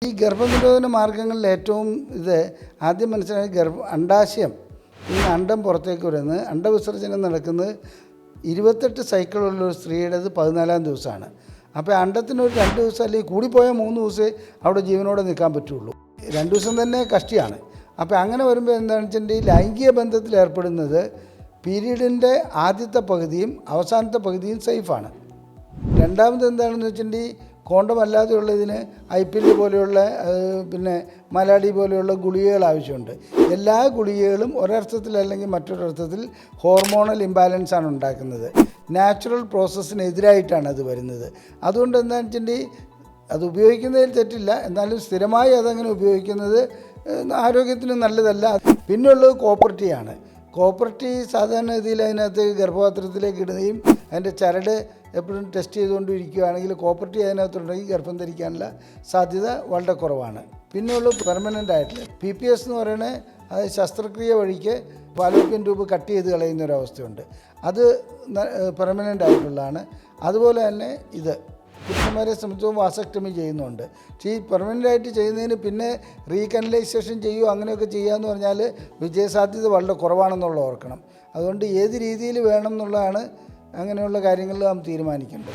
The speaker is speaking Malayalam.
ഈ ഗർഭനിരോധന മാർഗ്ഗങ്ങളിൽ ഏറ്റവും ആദ്യം മനസ്സിലാക്കി അണ്ഡാശയം അണ്ഡം പുറത്തേക്ക് വരുന്നത് അണ്ഡവിസർജനം നടക്കുന്നത് 28 സൈക്കിളുള്ള ഒരു സ്ത്രീയുടേത് 14-ാം ദിവസമാണ്. അപ്പോൾ അണ്ഡത്തിനൊരു 2 ദിവസം അല്ലെങ്കിൽ കൂടിപ്പോയാൽ 3 ദിവസമേ അവിടെ ജീവനോടെ നിൽക്കാൻ പറ്റുള്ളൂ. 2 ദിവസം തന്നെ കഷ്ടിയാണ്. അപ്പോൾ അങ്ങനെ വരുമ്പോൾ എന്താണെന്ന് വെച്ചിട്ടുണ്ടെങ്കിൽ ലൈംഗിക ബന്ധത്തിൽ ഏർപ്പെടുന്നത് പീരീഡിൻ്റെ ആദ്യത്തെ പകുതിയും അവസാനത്തെ പകുതിയും സേഫാണ്. രണ്ടാമത് എന്താണെന്ന് വെച്ചിട്ടുണ്ടെങ്കിൽ കോണ്ടം അല്ലാതെയുള്ളതിന് IPL പോലെയുള്ള പിന്നെ മലാഡി പോലെയുള്ള ഗുളികകൾ ആവശ്യമുണ്ട്. എല്ലാ ഗുളികകളും ഒരർത്ഥത്തിൽ അല്ലെങ്കിൽ മറ്റൊരർത്ഥത്തിൽ ഹോർമോണൽ ഇംബാലൻസാണ് ഉണ്ടാക്കുന്നത്. നാച്ചുറൽ പ്രോസസ്സിനെതിരായിട്ടാണ് അത് വരുന്നത്. അതുകൊണ്ട് എന്താണെന്ന് വെച്ചിട്ടുണ്ടെങ്കിൽ അത് ഉപയോഗിക്കുന്നതിൽ തെറ്റില്ല, എന്നാലും സ്ഥിരമായി അതങ്ങനെ ഉപയോഗിക്കുന്നത് ആരോഗ്യത്തിന് നല്ലതല്ല. പിന്നെയുള്ളത് കോപ്പർട്ടിയാണ്. കോപ്പർട്ടി സാധാരണ രീതിയിൽ അതിനകത്ത് ഗർഭപാത്രത്തിലേക്ക് ഇടുകയും അതിൻ്റെ ചരട് എപ്പോഴും ടെസ്റ്റ് ചെയ്തുകൊണ്ടിരിക്കുകയാണെങ്കിൽ കോപ്പർട്ടി അതിനകത്തുണ്ടെങ്കിൽ ഗർഭം ധരിക്കാനുള്ള സാധ്യത വളരെ കുറവാണ്. പിന്നെയുള്ളത് പെർമനൻ്റ് ആയിട്ടുള്ള PPS എന്ന് പറയുന്നത് അത് ശസ്ത്രക്രിയ വഴിക്ക് ഫാലോപ്പിയൻ ട്യൂബ് കട്ട് ചെയ്ത് കളയുന്ന ഒരവസ്ഥയുണ്ട്. അത് പെർമനൻ്റ് ആയിട്ടുള്ളതാണ്. അതുപോലെ തന്നെ പുരുഷന്മാരെ സംബന്ധിച്ചും വാസക്ടമി ചെയ്യുന്നുണ്ട്. പക്ഷേ ഈ പെർമനൻ്റായിട്ട് ചെയ്യുന്നതിന് പിന്നെ റീകനലൈസേഷൻ ചെയ്യുമോ അങ്ങനെയൊക്കെ ചെയ്യാമെന്ന് പറഞ്ഞാൽ വിജയസാധ്യത വളരെ കുറവാണെന്നുള്ള ഓർക്കണം. അതുകൊണ്ട് ഏത് രീതിയിൽ വേണം എന്നുള്ളതാണ് അങ്ങനെയുള്ള കാര്യങ്ങളിൽ നാം തീരുമാനിക്കേണ്ടത്.